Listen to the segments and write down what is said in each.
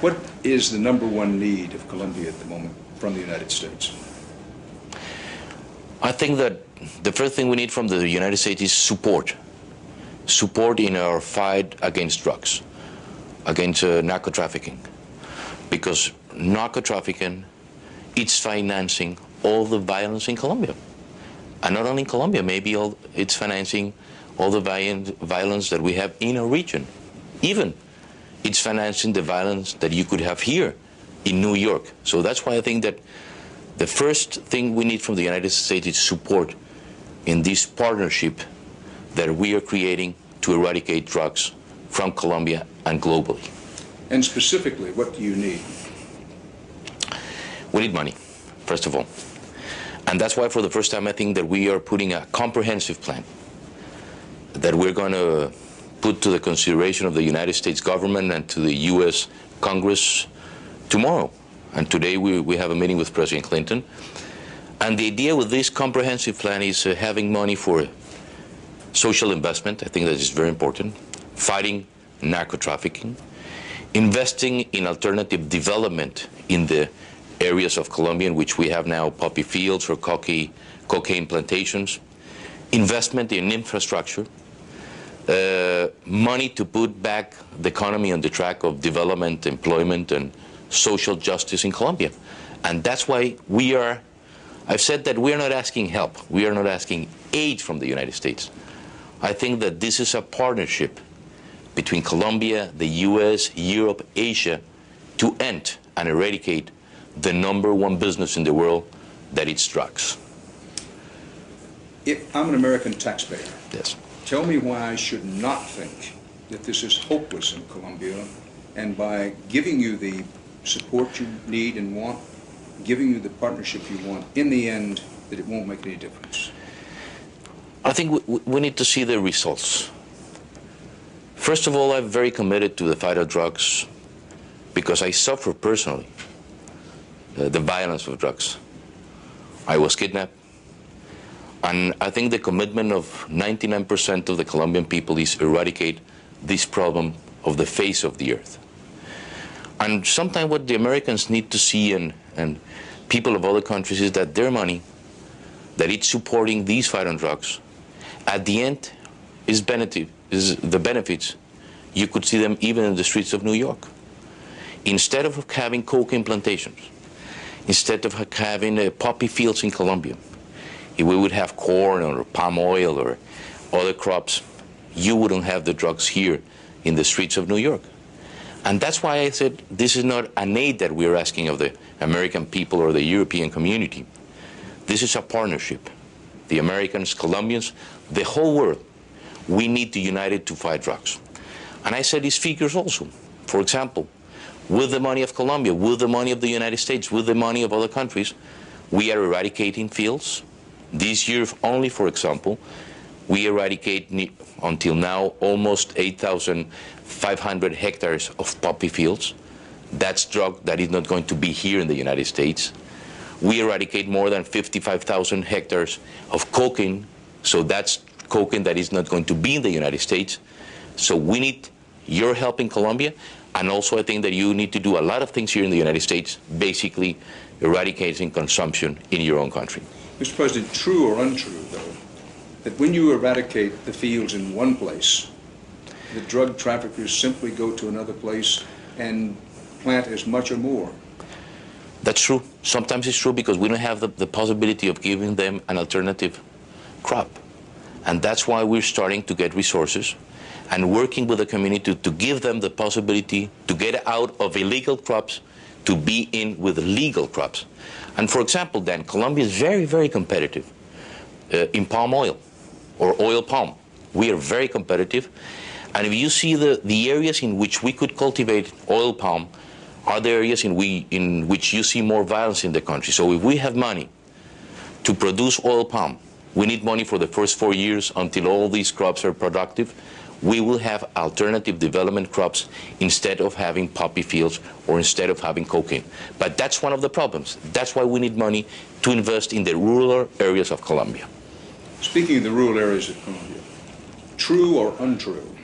What is the #1 need of Colombia at the moment from the United States? I think that the first thing we need from the United States is support. Support in our fight against drugs, against narco trafficking. Because narco trafficking, it's financing all the violence in Colombia. And not only in Colombia, maybe it's financing all the violence that we have in our region. Even it's financing the violence that you could have here in New York. So that's why I think that the first thing we need from the United States is support in this partnership that we are creating to eradicate drugs from Colombia and globally. And specifically, what do you need? We need money, first of all. And that's why for the first time I think that we are putting a comprehensive plan that we're going to put to the consideration of the United States government and to the U.S. Congress tomorrow. And today we have a meeting with President Clinton. And the idea with this comprehensive plan is having money for social investment. I think that is very important. Fighting narco trafficking. Investing in alternative development in the areas of Colombia in which we have now poppy fields or cocaine plantations. Investment in infrastructure. Money to put back the economy on the track of development, employment, and social justice in Colombia. And that's why I've said that we are not asking help. We are not asking aid from the United States. I think that this is a partnership between Colombia, the U.S., Europe, Asia, to end and eradicate the #1 business in the world, that it's drugs. If I'm an American taxpayer, yes. Tell me why I should not think that this is hopeless in Colombia, and by giving you the support you need and want, giving you the partnership you want, in the end, that it won't make any difference. I think we need to see the results. First of all, I'm very committed to the fight of drugs because I suffer personally the violence of drugs. I was kidnapped. And I think the commitment of 99% of the Colombian people is eradicate this problem of the face of the earth. And sometimes what the Americans need to see and people of other countries is that their money, that it's supporting these fight on drugs, at the end is the benefits. You could see them even in the streets of New York. Instead of having cocaine plantations, instead of having poppy fields in Colombia, if we would have corn or palm oil or other crops, you wouldn't have the drugs here in the streets of New York. And that's why I said this is not an aid that we're asking of the American people or the European community. This is a partnership. The Americans, Colombians, the whole world, we need to unite to fight drugs. And I said these figures also. For example, with the money of Colombia, with the money of the United States, with the money of other countries, we are eradicating fields. This year only, for example, we eradicate until now almost 8,500 hectares of poppy fields. That's drug that is not going to be here in the United States. We eradicate more than 55,000 hectares of cocaine, so that's cocaine that is not going to be in the United States. So we need your help in Colombia, and also I think that you need to do a lot of things here in the United States, basically eradicating consumption in your own country. Mr. President, true or untrue, though, that when you eradicate the fields in one place, the drug traffickers simply go to another place and plant as much or more? That's true. Sometimes it's true because we don't have the possibility of giving them an alternative crop. And that's why we're starting to get resources and working with the community to give them the possibility to get out of illegal crops to be in with legal crops. And for example, then, Colombia is very, very competitive in palm oil or oil palm. We are very competitive. And if you see the areas in which we could cultivate oil palm are the areas in which you see more violence in the country. So if we have money to produce oil palm, we need money for the first 4 years until all these crops are productive. We will have alternative development crops instead of having poppy fields or instead of having cocaine. But that's one of the problems. That's why we need money to invest in the rural areas of Colombia. Speaking of the rural areas of Colombia, true or untrue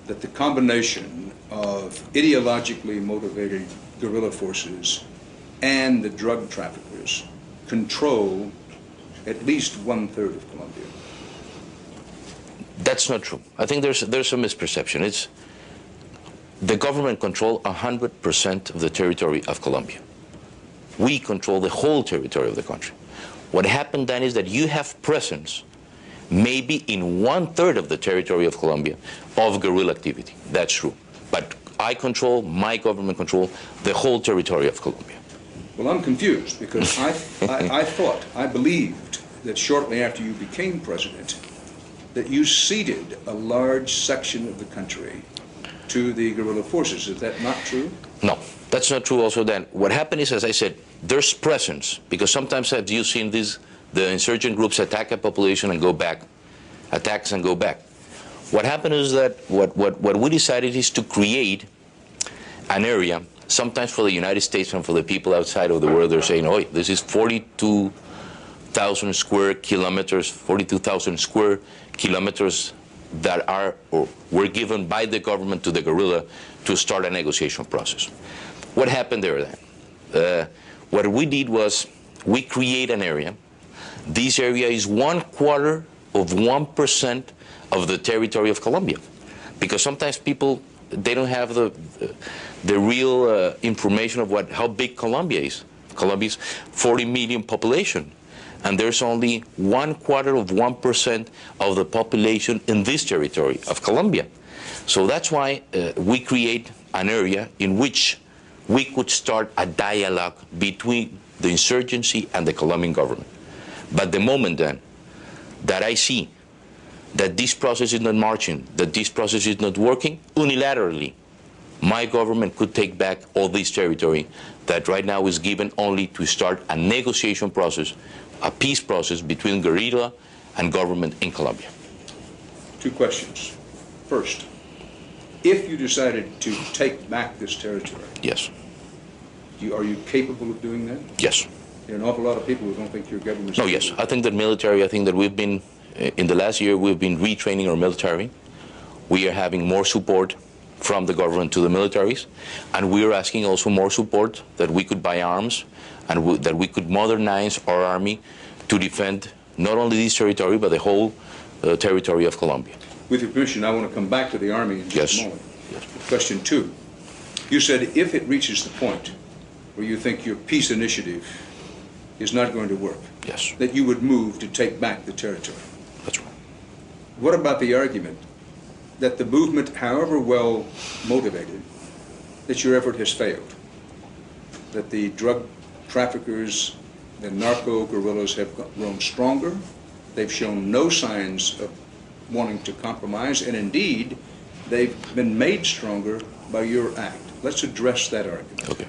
that the combination of ideologically motivated guerrilla forces and the drug traffickers control at least 1/3 of Colombia. That's not true. I think there's a misperception. It's the government control 100% of the territory of Colombia. We control the whole territory of the country. What happened then is that you have presence maybe in 1/3 of the territory of Colombia of guerrilla activity. That's true. But I control, my government control the whole territory of Colombia. Well, I'm confused because I believed that shortly after you became president that you ceded a large section of the country to the guerrilla forces. Is that not true? No, that's not true also then. What happened is, as I said, there's presence, because sometimes have you seen this, the insurgent groups attack a population and go back, attacks and go back. What happened is that what we decided is to create an area, sometimes for the United States and for the people outside of the world, they're saying, oh, this is 42,000 square kilometers, 42,000 square kilometers that are or were given by the government to the guerrilla to start a negotiation process. What happened there then? What we did was we create an area. This area is 1/4 of 1% of the territory of Colombia, because sometimes people, they don't have the real information of how big Colombia is. Colombia is 40 million population, and there's only 1/4 of 1% of the population in this territory of Colombia. So that's why we create an area in which we could start a dialogue between the insurgency and the Colombian government. But the moment then that I see that this process is not marching, that this process is not working, unilaterally, my government could take back all this territory that right now is given only to start a negotiation process, a peace process between guerrilla and government in Colombia. Two questions. First, if you decided to take back this territory, Yes. are you capable of doing that? Yes. There are an awful lot of people who don't think your government. No, yes. I think that military, I think that we've been, in the last year, we've been retraining our military. We are having more support from the government to the militaries, and we are asking also more support that we could buy arms and that we could modernize our army to defend not only this territory, but the whole territory of Colombia. With your permission, I want to come back to the Army in just a moment. Yes. Question two. You said if it reaches the point where you think your peace initiative is not going to work, Yes. that you would move to take back the territory. That's right. What about the argument that the movement, however well motivated, that your effort has failed? That the drug traffickers, the narco guerrillas have grown stronger, they've shown no signs of wanting to compromise, and indeed, they've been made stronger by your act. Let's address that argument. Okay.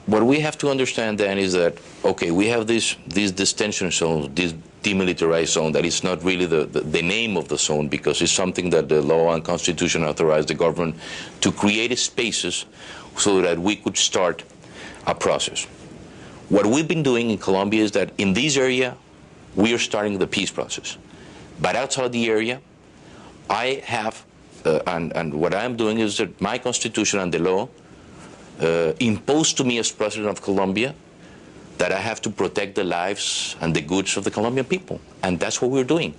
What we have to understand then is that, okay, we have these detention zones, this demilitarized zone that is not really the name of the zone, because it's something that the law and constitution authorize the government to create spaces so that we could start a process. What we've been doing in Colombia is that in this area, we are starting the peace process. But outside the area, I have, and what I'm doing is that my constitution and the law imposed to me as president of Colombia that I have to protect the lives and the goods of the Colombian people. And that's what we're doing.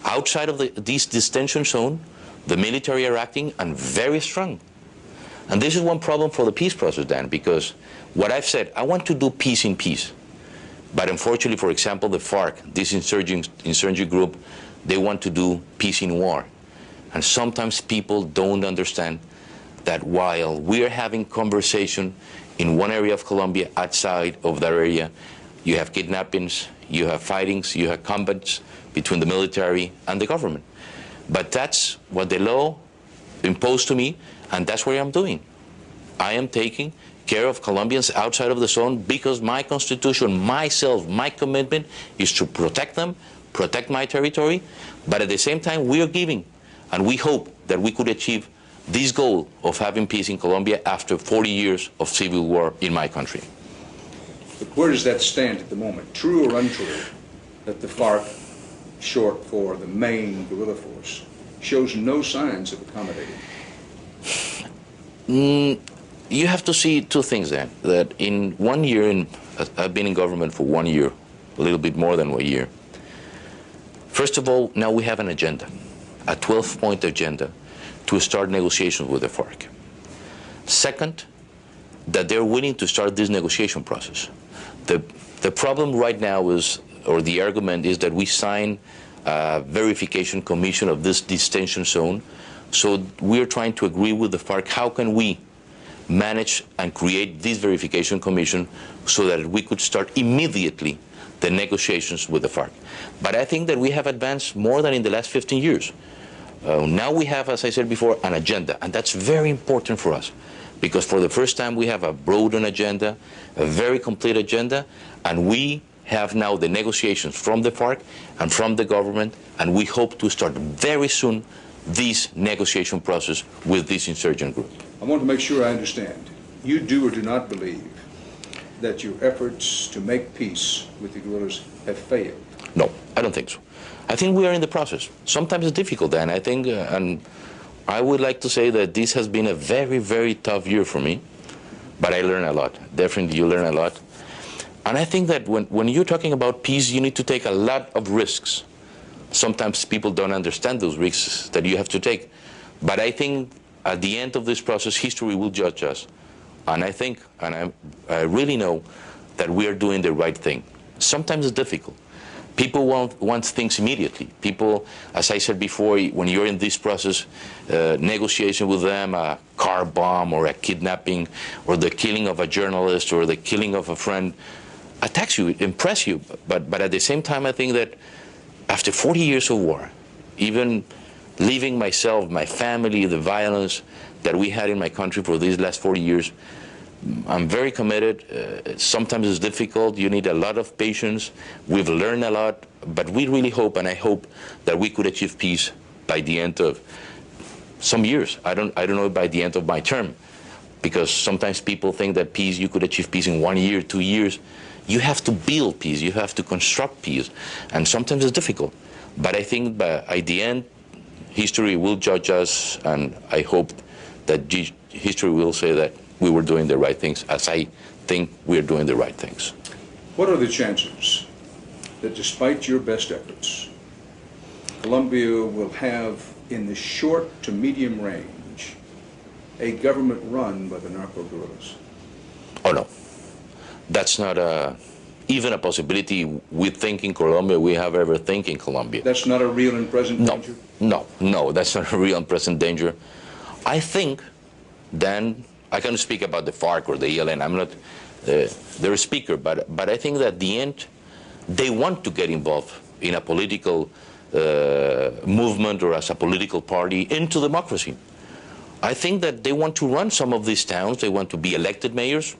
Outside of this detention zone, the military are acting and very strong. And this is one problem for the peace process, Dan, because what I've said, I want to do peace in peace. But unfortunately, for example, the FARC, this insurgent group, they want to do peace in war. And sometimes people don't understand that while we're having conversation in one area of Colombia, outside of that area, you have kidnappings, you have fightings, you have combats between the military and the government. But that's what the law imposed to me, and that's what I'm doing. I am taking care of Colombians outside of the zone because my constitution, myself, my commitment is to protect them, protect my territory, but at the same time we are giving, and we hope that we could achieve this goal of having peace in Colombia after 40 years of civil war in my country. But where does that stand at the moment? True or untrue that the FARC, short for the main guerrilla force, shows no signs of accommodating? You have to see two things then. That in 1 year, I've been in government for 1 year, a little bit more than 1 year. First of all, now we have an agenda, a 12-point agenda to start negotiations with the FARC. Second, that they're willing to start this negotiation process. The problem right now is, or the argument is, that we sign a verification commission of this detention zone. So we're trying to agree with the FARC, how can we manage and create this verification commission so that we could start immediately the negotiations with the FARC. But I think that we have advanced more than in the last 15 years. Now we have, as I said before, an agenda, and that's very important for us, because for the first time we have a broad agenda, a very complete agenda, and we have now the negotiations from the FARC and from the government, and we hope to start very soon this negotiation process with this insurgent group. I want to make sure I understand. You do or do not believe that your efforts to make peace with the guerrillas have failed? No, I don't think so. I think we are in the process. Sometimes it's difficult, and I think, and I would like to say that this has been a very, very tough year for me, but I learned a lot. Definitely you learn a lot. And I think that when you're talking about peace, you need to take a lot of risks. Sometimes people don't understand those risks that you have to take. But I think at the end of this process, history will judge us. And I think, and I really know, that we are doing the right thing. Sometimes it's difficult. People want things immediately. People, as I said before, when you're in this process, negotiation with them, a car bomb or a kidnapping or the killing of a journalist or the killing of a friend attacks you, impress you. But at the same time, I think that after 40 years of war, even leaving myself, my family, the violence that we had in my country for these last 40 years, I'm very committed. Sometimes it's difficult. You need a lot of patience. We've learned a lot, but we really hope, and I hope, that we could achieve peace by the end of some years. I don't know, by the end of my term, because sometimes people think that peace, you could achieve peace in 1 year, 2 years. You have to build peace. You have to construct peace, and sometimes it's difficult. But I think at the end, history will judge us, and I hope that history will say that we were doing the right things, as I think we're doing the right things. What are the chances that despite your best efforts, Colombia will have, in the short to medium range, a government run by the narco-guerrillas? Oh, no. That's not even a possibility we think in Colombia, we have ever think in Colombia. That's not a real and present danger? No, that's not a real and present danger. I think, then, I can't speak about the FARC or the ELN, I'm not their speaker, but I think that at the end, they want to get involved in a political movement or as a political party into democracy. I think that they want to run some of these towns, they want to be elected mayors,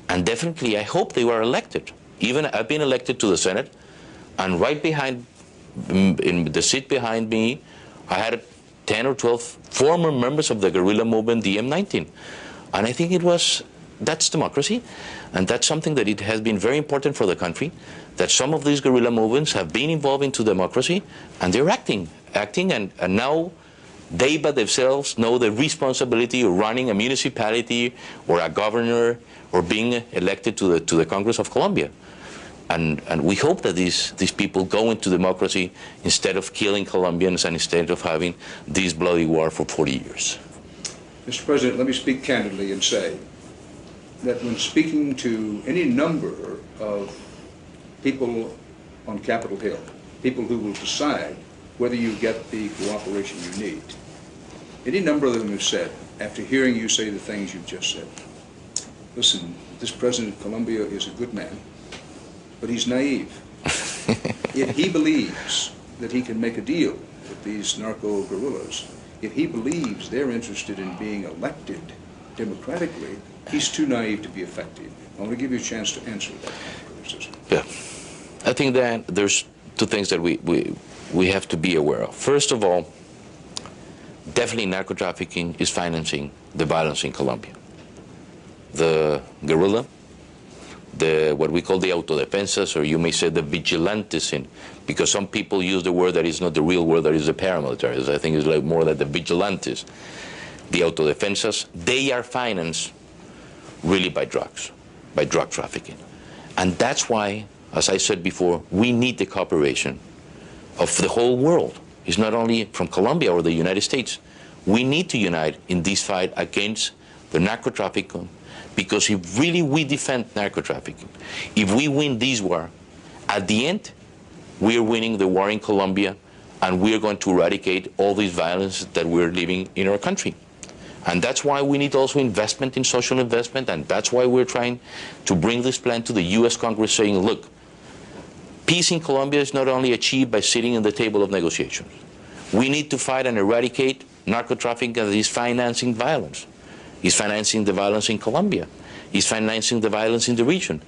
and definitely I hope they were elected. Even I've been elected to the Senate, and right behind, in the seat behind me, I had 10 or 12 former members of the guerrilla movement, the M19. And I think that's democracy, and that's something that it has been very important for the country, that some of these guerrilla movements have been involved into democracy, and they're acting, and now they by themselves know the responsibility of running a municipality or a governor or being elected to the Congress of Colombia. And we hope that these people go into democracy instead of killing Colombians and instead of having this bloody war for 40 years. Mr. President, let me speak candidly and say that when speaking to any number of people on Capitol Hill, people who will decide whether you get the cooperation you need, any number of them have said, after hearing you say the things you've just said, listen, this President of Colombia is a good man, but he's naive. If he believes that he can make a deal with these narco-guerrillas, if he believes they're interested in being elected democratically, he's too naive to be effective. I want to give you a chance to answer that criticism. Yeah. I think that there's two things that we have to be aware of. First of all, definitely narco-trafficking is financing the violence in Colombia. The guerrilla, what we call the autodefensas, or you may say the vigilantes, because some people use the word that is not the real word, that is the paramilitaries. I think it's like more like the vigilantes. the autodefensas, they are financed really by drugs, by drug trafficking. And that's why, as I said before, we need the cooperation of the whole world. It's not only from Colombia or the United States. We need to unite in this fight against the narco-trafficking, because if really we defend narco-trafficking, if we win this war, at the end, we are winning the war in Colombia, and we are going to eradicate all this violence that we're living in our country. And that's why we need also investment in social investment, and that's why we're trying to bring this plan to the U.S. Congress saying, look, peace in Colombia is not only achieved by sitting at the table of negotiations. We need to fight and eradicate narco-trafficking that is financing violence. It's financing the violence in Colombia. It's financing the violence in the region.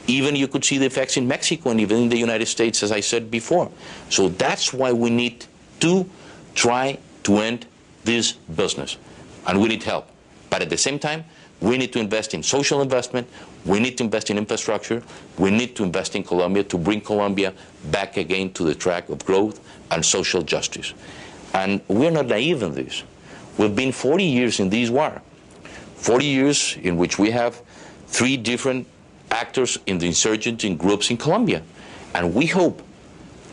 Even you could see the effects in Mexico and even in the United States, as I said before. So that's why we need to try to end this business. And we need help. But at the same time, we need to invest in social investment. We need to invest in infrastructure. We need to invest in Colombia to bring Colombia back again to the track of growth and social justice. And we're not naive in this. We've been 40 years in this war. 40 years in which we have 3 different actors in the insurgents in groups in Colombia. And we hope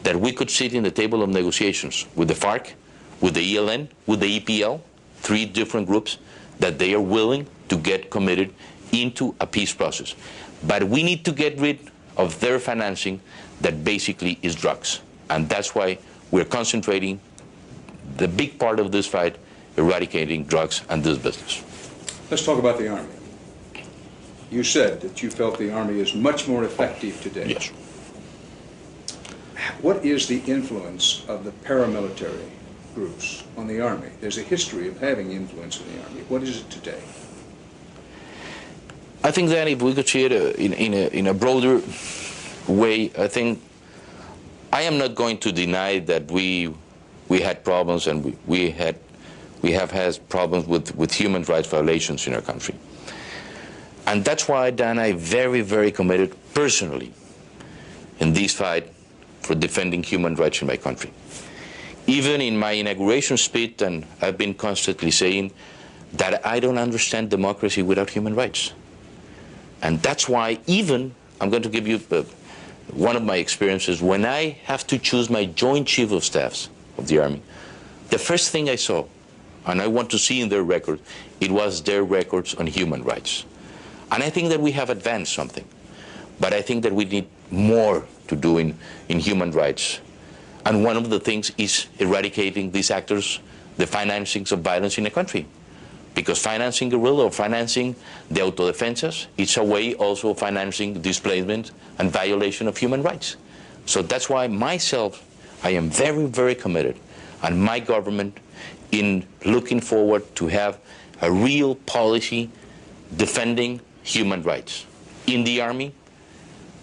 that we could sit in the table of negotiations with the FARC, with the ELN, with the EPL, 3 different groups, that they are willing to get committed into a peace process. But we need to get rid of their financing that basically is drugs. And that's why we're concentrating the big part of this fight, eradicating drugs and this business. Let's talk about the Army. You said that you felt the Army is much more effective today. Yes. What is the influence of the paramilitary groups on the Army? There's a history of having influence in the Army. What is it today? I think that if we could see it in a broader way, I think I am not going to deny that we had problems, and we have had problems with human rights violations in our country. And that's why, Dan, I'm very, very committed personally in this fight for defending human rights in my country. Even in my inauguration speech, and I've been constantly saying that I don't understand democracy without human rights. And that's why even, I'm going to give you one of my experiences, when I have to choose my Joint Chief of Staffs of the Army, the first thing I saw, and I want to see in their record, it was their records on human rights. And I think that we have advanced something. But I think that we need more to do in human rights. And one of the things is eradicating these actors, the financings of violence in the country. Because financing guerrilla or financing the autodefensas, it's a way also of financing displacement and violation of human rights. So that's why myself, I am very, very committed, and my government, in looking forward to have a real policy defending human rights in the Army,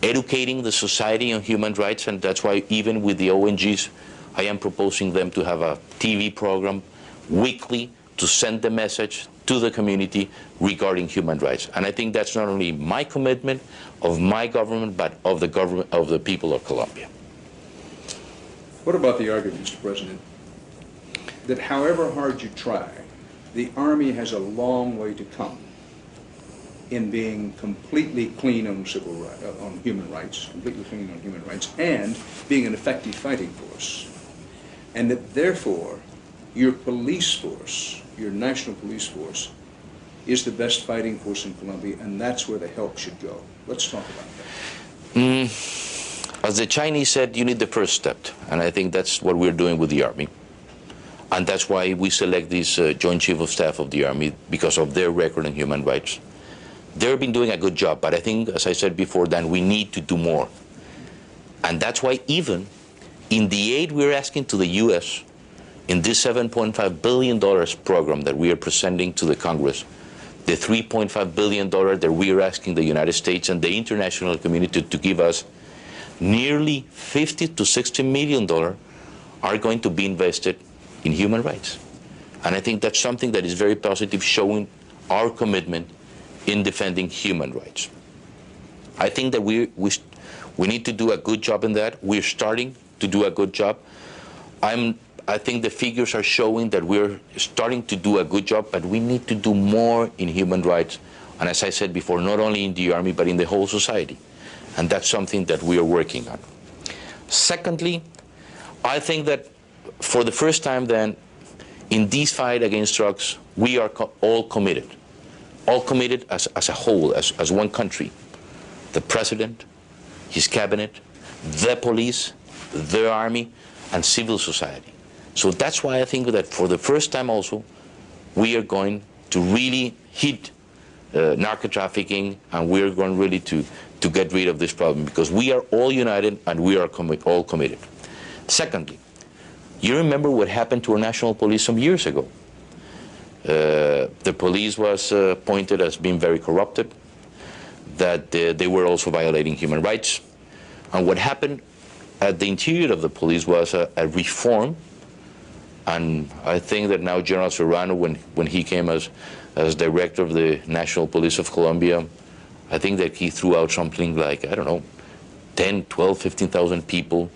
educating the society on human rights, and that's why even with the ONGs, I am proposing them to have a TV program weekly to send the message to the community regarding human rights. And I think that's not only my commitment of my government, but of the government of the people of Colombia. What about the argument, Mr. President, that however hard you try, the Army has a long way to come in being completely clean on on human rights, completely clean on human rights, and being an effective fighting force, and that therefore your police force, your national police force, is the best fighting force in Colombia, and that's where the help should go. Let's talk about that. As the Chinese said, you need the first step, and I think that's what we're doing with the Army. And that's why we select this Joint Chief of Staff of the Army, because of their record on human rights. They've been doing a good job, but I think, as I said before, Dan, we need to do more. And that's why even in the aid we're asking to the U.S., in this $7.5 billion program that we are presenting to the Congress, the $3.5 billion that we are asking the United States and the international community to give us, nearly $50 to $60 million are going to be invested in human rights. And I think that's something that is very positive, showing our commitment in defending human rights. I think that we need to do a good job in that. We're starting to do a good job. I'm I think the figures are showing that we're starting to do a good job, but we need to do more in human rights. And as I said before, not only in the army, but in the whole society. And that's something that we are working on. Secondly, I think that for the first time then, in this fight against drugs, we are all committed as a whole, as one country. The president, his cabinet, the police, the army, and civil society. So that's why I think that for the first time also, we are going to really hit narco trafficking, and we are going really to get rid of this problem, because we are all united and we are all committed. Secondly, you remember what happened to our national police some years ago. The police was pointed as being very corrupted, that they were also violating human rights. And what happened at the interior of the police was a reform. And I think that now General Serrano, when he came as director of the National Police of Colombia, I think that he threw out something like, I don't know, 10, 12, 15,000 people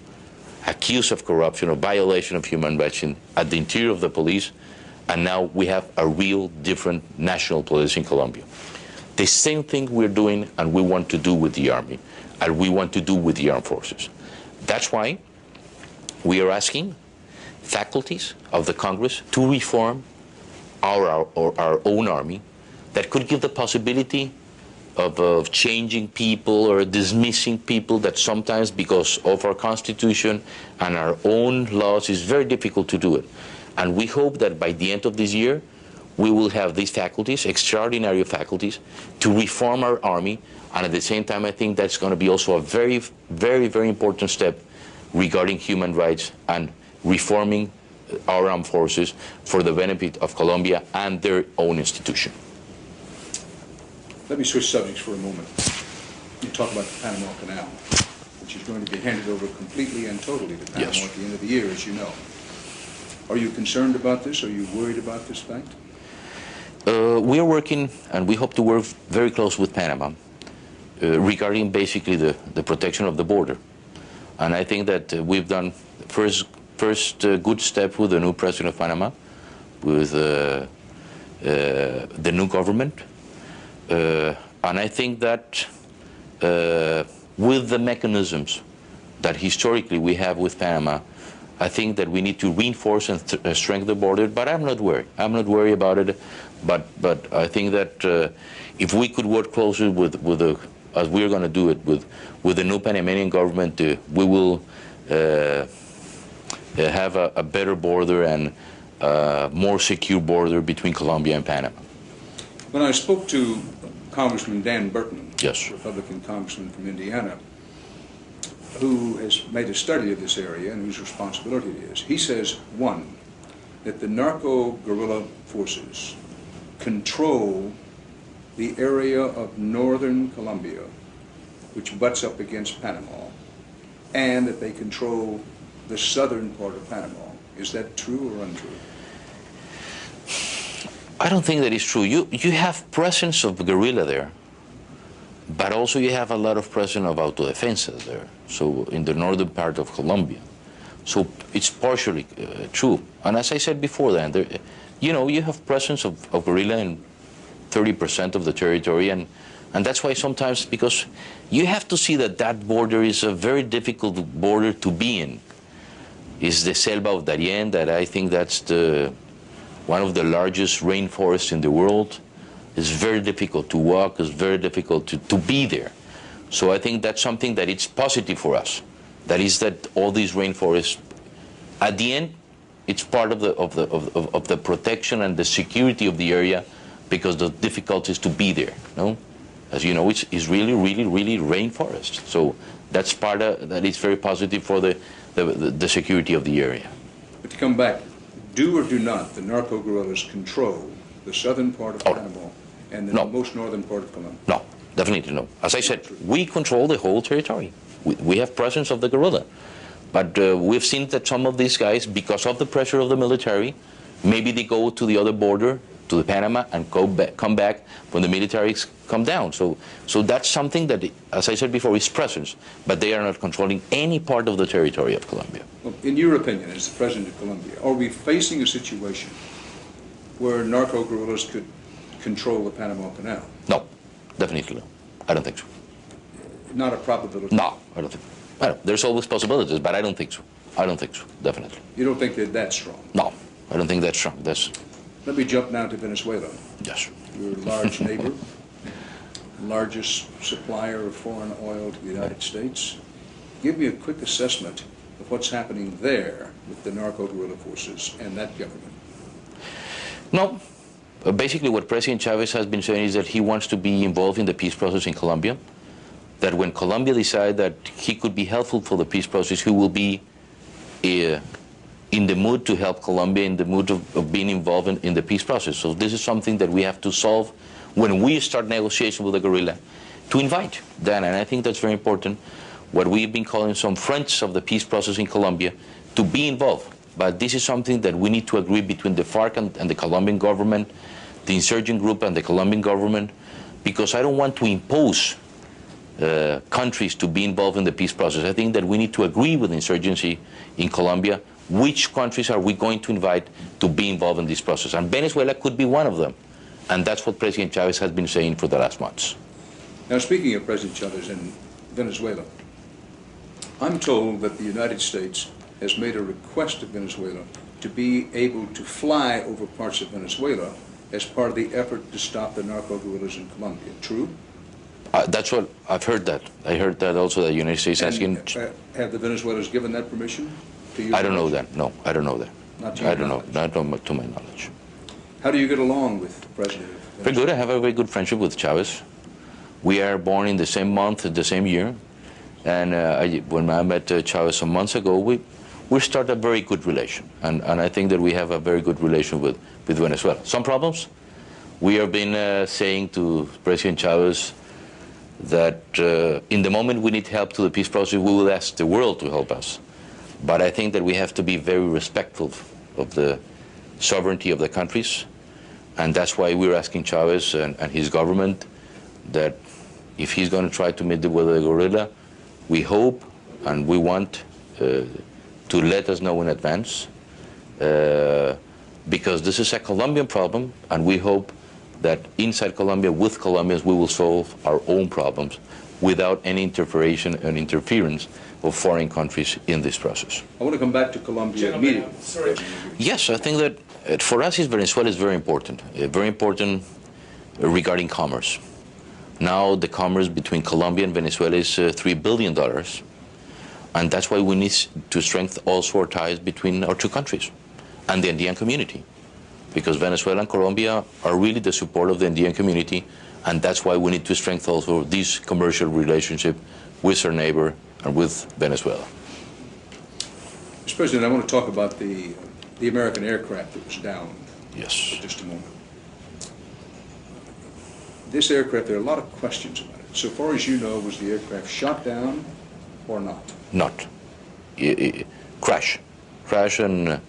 accused of corruption or violation of human rights at the interior of the police. And now we have a real different national police in Colombia. The same thing we're doing and we want to do with the army, and we want to do with the armed forces. That's why we are asking faculties of the Congress to reform our own army, that could give the possibility of changing people or dismissing people that sometimes, because of our Constitution and our own laws, is very difficult to do it. And we hope that by the end of this year, we will have these faculties, extraordinary faculties, to reform our army. And at the same time, I think that's going to be also a very, very, very important step regarding human rights and reforming our armed forces for the benefit of Colombia and their own institution. Let me switch subjects for a moment. You talk about the Panama Canal, which is going to be handed over completely and totally to Panama at the end of the year, as you know. Are you concerned about this? Are you worried about this fact? We are working, and we hope to work very close with Panama regarding basically the protection of the border. And I think that we've done first good step with the new president of Panama, with the new government. And I think that with the mechanisms that historically we have with Panama, I think that we need to reinforce and strengthen the border, but I'm not worried. I'm not worried about it, but I think that if we could work closer as we're going to do it with the new Panamanian government, we will have a better border and more secure border between Colombia and Panama. When I spoke to Congressman Dan Burton, yes, Republican congressman from Indiana, who has made a study of this area and whose responsibility it is, he says, one, that the narco-guerrilla forces control the area of northern Colombia, which butts up against Panama, and that they control the southern part of Panama. Is that true or untrue? I don't think that is true. You have presence of guerrilla there, but also you have a lot of presence of autodefensa there, so in the northern part of Colombia. So it's partially true. And as I said before, then, you have presence of guerrilla in 30% of the territory, and that's why sometimes, because you have to see that border is a very difficult border to be in. It's the Selva of Darién, that I think that's one of the largest rainforests in the world. It's very difficult to walk, it's very difficult to be there. So I think that's something that it's positive for us. That is that all these rainforests, at the end, it's part of the protection and the security of the area, because the difficulty is to be there. No? As you know, it's really, really, really rainforest. So that's part of that is very positive for the security of the area. But to come back, do or do not the narco-guerrillas control the southern part of Panama and the most northern part of Colombia? No, definitely no. As I said, we control the whole territory. We have presence of the guerrilla. But we've seen that some of these guys, because of the pressure of the military, maybe they go to the other border to the Panama and come back when the militaries come down. So that's something that, as I said before, is presence, but they are not controlling any part of the territory of Colombia. Well, in your opinion, as the President of Colombia, are we facing a situation where narco-guerrillas could control the Panama Canal? No, definitely no. I don't think so. Not a probability? No, I don't think so. There's always possibilities, but I don't think so. I don't think so, definitely. You don't think they're that strong? No, I don't think that's strong. Let me jump now to Venezuela. Yes. Your large neighbor, largest supplier of foreign oil to the United States. Give me a quick assessment of what's happening there with the narco-guerrilla forces and that government. No. Basically what President Chavez has been saying is that he wants to be involved in the peace process in Colombia, that when Colombia decides that he could be helpful for the peace process, he will be in the mood to help Colombia, in the mood of being involved in the peace process. So this is something that we have to solve when we start negotiation with the guerrilla, to invite them, and I think that's very important, what we've been calling some friends of the peace process in Colombia, to be involved. But this is something that we need to agree between the FARC and the Colombian government, the insurgent group and the Colombian government, because I don't want to impose countries to be involved in the peace process. I think that we need to agree with insurgency in Colombia which countries are we going to invite to be involved in this process. And Venezuela could be one of them. And that's what President Chavez has been saying for the last months. Now, speaking of President Chavez in Venezuela, I'm told that the United States has made a request to Venezuela to be able to fly over parts of Venezuela as part of the effort to stop the narco-guerrillas in Colombia. True? That's what I've heard that. I heard that also the United States asking. Have the Venezuelans given that permission to you? I don't know that. No, I don't know that. Not to your knowledge. Not to my knowledge. How do you get along with the President of Venezuela? Very good. I have a very good friendship with Chavez. We are born in the same month, the same year. And when I met Chavez some months ago, we started a very good relation. And I think that we have a very good relation with Venezuela. Some problems? We have been saying to President Chavez that in the moment we need help to the peace process, we will ask the world to help us. But I think that we have to be very respectful of the sovereignty of the countries. And that's why we're asking Chavez and his government that if he's going to try to meet with the guerrilla, we hope and we want to let us know in advance, because this is a Colombian problem, and we hope that inside Colombia, with Colombians, we will solve our own problems without any interference of foreign countries in this process. I want to come back to Colombia immediately. Yes, I think that for us, Venezuela is very important regarding commerce. Now the commerce between Colombia and Venezuela is $3 billion, and that's why we need to strengthen also our ties between our two countries and the Andean community, because Venezuela and Colombia are really the support of the Andean community, and that's why we need to strengthen also this commercial relationship with our neighbor and with Venezuela. Mr. President, I want to talk about the American aircraft that was down. Yes. For just a moment. This aircraft, there are a lot of questions about it. So far as you know, was the aircraft shot down or not? Not. Crash, and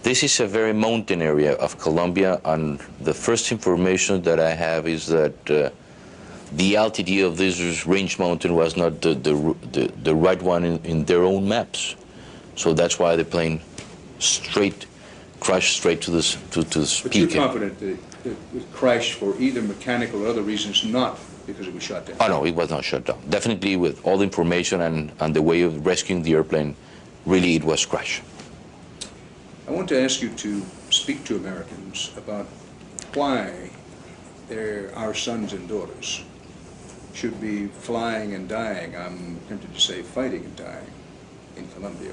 this is a very mountain area of Colombia, and the first information that I have is that the altitude of this range mountain was not the right one in their own maps. So that's why the plane crashed straight to this peak. But you're confident that it crashed for either mechanical or other reasons, not because it was shot down? Oh, no, it was not shot down. Definitely with all the information and the way of rescuing the airplane, really it was crashed. I want to ask you to speak to Americans about why our sons and daughters should be flying and dying, I'm tempted to say fighting and dying, in Colombia,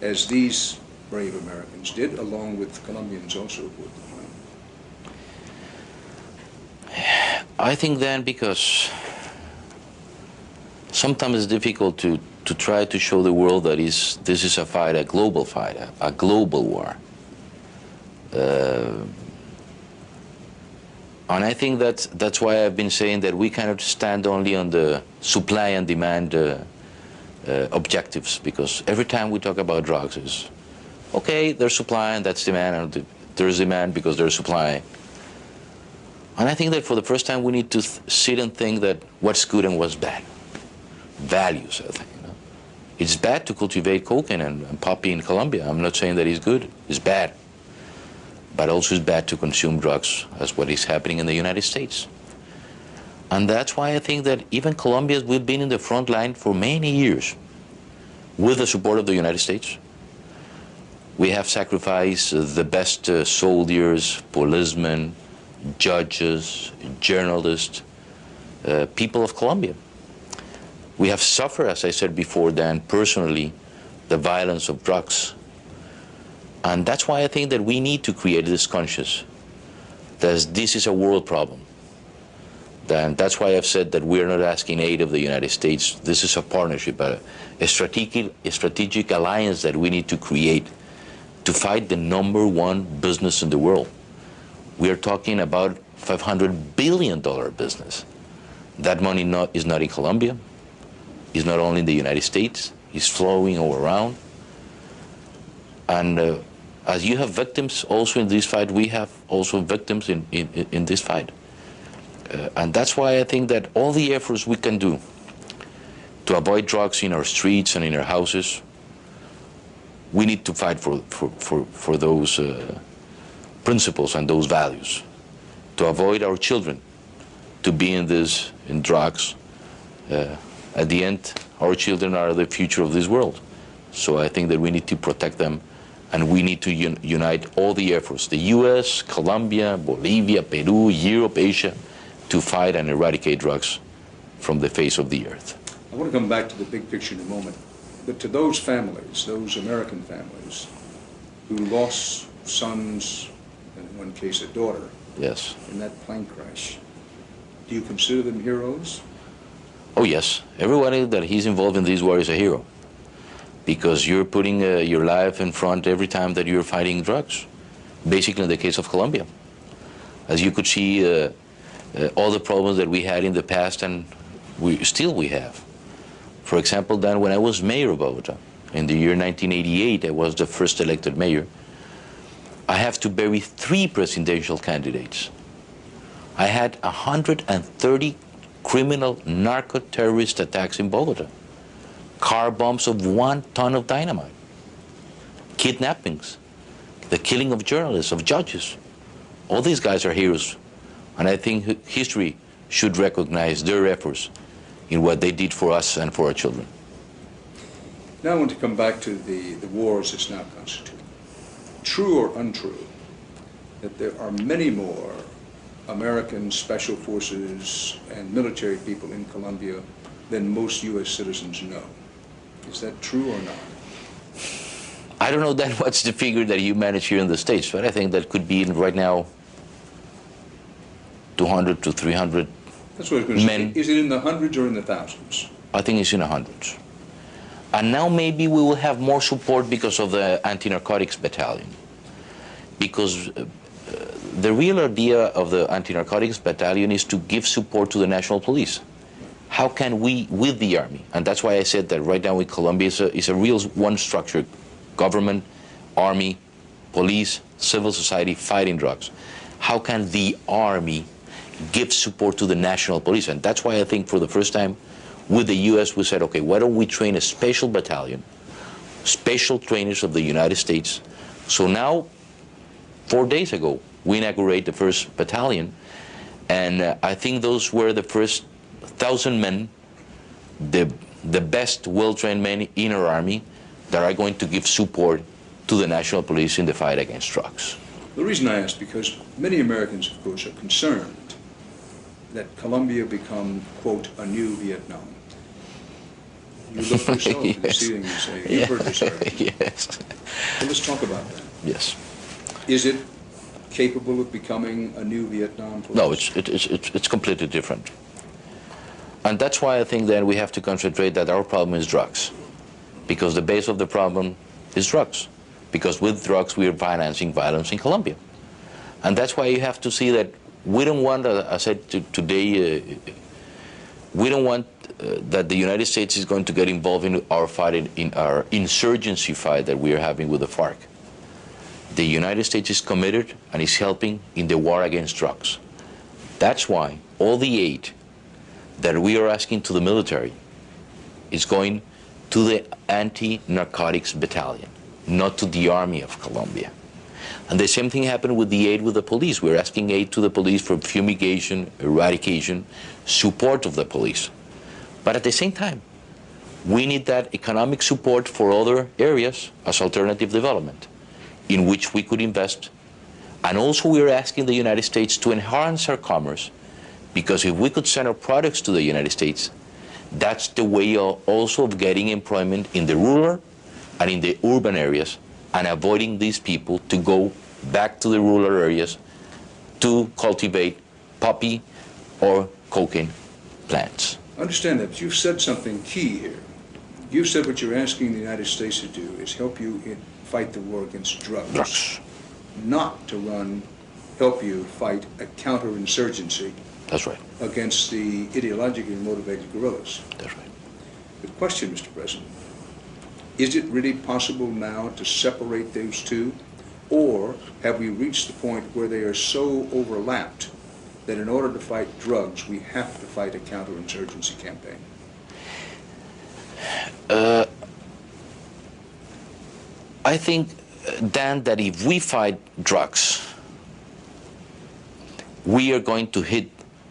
as these brave Americans did, along with Colombians also would. I think then because sometimes it's difficult to try to show the world that this is a fight, a global war. And I think that's why I've been saying that we cannot stand only on the supply and demand objectives, because every time we talk about drugs, it's okay, there's supply and that's demand, and there's demand, because there's supply. And I think that for the first time we need to sit and think that what's good and what's bad. Values, I think. It's bad to cultivate cocaine and poppy in Colombia. I'm not saying that it's good. It's bad. But also it's bad to consume drugs, as what is happening in the United States. And that's why I think that even Colombia, we've been in the front line for many years with the support of the United States. We have sacrificed the best soldiers, policemen, judges, journalists, people of Colombia. We have suffered, as I said before, Dan, personally, the violence of drugs. And that's why I think that we need to create this conscience that this is a world problem. And that's why I've said that we're not asking aid of the United States. This is a partnership, a strategic alliance that we need to create to fight the #1 business in the world. We are talking about $500 billion business. That money is not in Colombia. It's not only in the United States. It's flowing all around. And as you have victims also in this fight, we have also victims in this fight. And that's why I think that all the efforts we can do to avoid drugs in our streets and in our houses, we need to fight for those principles and those values, to avoid our children to be in drugs. At the end, our children are the future of this world. So I think that we need to protect them, and we need to unite all the efforts, the US, Colombia, Bolivia, Peru, Europe, Asia, to fight and eradicate drugs from the face of the earth. I want to come back to the big picture in a moment, but to those families, those American families, who lost sons, in one case a daughter, yes, in that plane crash, do you consider them heroes? Oh yes, everybody that he's involved in this war is a hero, because you're putting your life in front every time that you're fighting drugs, basically in the case of Colombia. As you could see, all the problems that we had in the past, and we have. For example, Dan, when I was mayor of Bogota, in the year 1988, I was the first elected mayor, I have to bury 3 presidential candidates. I had 130 criminal narco-terrorist attacks in Bogota, car bombs of 1 ton of dynamite, kidnappings, the killing of journalists, of judges. All these guys are heroes, and I think history should recognize their efforts in what they did for us and for our children. Now I want to come back to the war as it's now constituted. True or untrue that there are many more American special forces and military people in Colombia than most U.S. citizens know? Is that true or not? I don't know then what's the figure that you manage here in the States, but I think that could be right now 200 to 300 That's what I was going to say. Is it in the hundreds or in the thousands? I think it's in the hundreds. And now maybe we will have more support because of the anti-narcotics battalion. Because the real idea of the anti-narcotics battalion is to give support to the national police. How can we, with the army, and that's why I said that right now in Colombia is a real one structure, government, army, police, civil society fighting drugs. How can the army give support to the national police? And that's why I think for the first time with the US we said, okay, why don't we train a special battalion, special trainers of the United States. So now, 4 days ago, we inaugurate the first battalion, and I think those were the first 1,000 men, the best well-trained men in our army that are going to give support to the national police in the fight against drugs. The reason I ask, because many Americans, of course, are concerned that Colombia become, quote, a new Vietnam. You look yourself at the ceiling and say, you've heard this argument. Yes. Well, let's talk about that. Yes. Is it capable of becoming a new Vietnam? No, it's completely different. And that's why I think that we have to concentrate that our problem is drugs. Because the base of the problem is drugs. Because with drugs we are financing violence in Colombia. And that's why you have to see that we don't want, as I said today, we don't want that the United States is going to get involved in our fight, in our insurgency fight that we are having with the FARC. the United States is committed and is helping in the war against drugs. That's why all the aid that we are asking to the military is going to the anti-narcotics battalion, not to the Army of Colombia. And the same thing happened with the aid with the police. We're asking aid to the police for fumigation, eradication, support of the police. But at the same time, we need that economic support for other areas as alternative development, in which we could invest. And also we're asking the United States to enhance our commerce, because if we could send our products to the United States, that's the way also of getting employment in the rural and in the urban areas, and avoiding these people to go back to the rural areas to cultivate poppy or cocaine plants. Understand that, but you've said something key here. You've said what you're asking the United States to do is help you fight the war against drugs. Not to help you fight a counterinsurgency. That's right. Against the ideologically motivated guerrillas. That's right. The question, Mr. President, is it really possible now to separate those two? Or have we reached the point where they are so overlapped that in order to fight drugs, we have to fight a counterinsurgency campaign? I think, Dan, that if we fight drugs, we are going to hit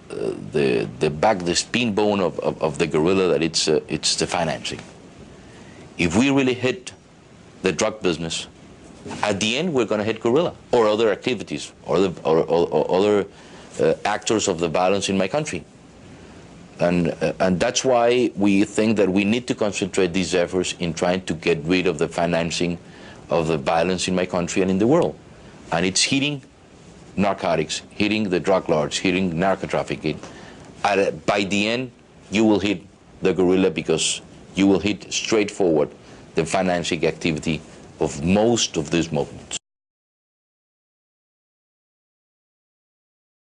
the spin bone of the guerrilla, that it's the financing. If we really hit the drug business, at the end we're going to hit guerrilla or other activities or other actors of the violence in my country. And that's why we think that we need to concentrate these efforts in trying to get rid of the financing of the violence in my country and in the world. And it's hitting narcotics, hitting the drug lords, hitting narco trafficking. By the end, you will hit the guerrilla, because you will hit straightforward the financing activity of most of these movements.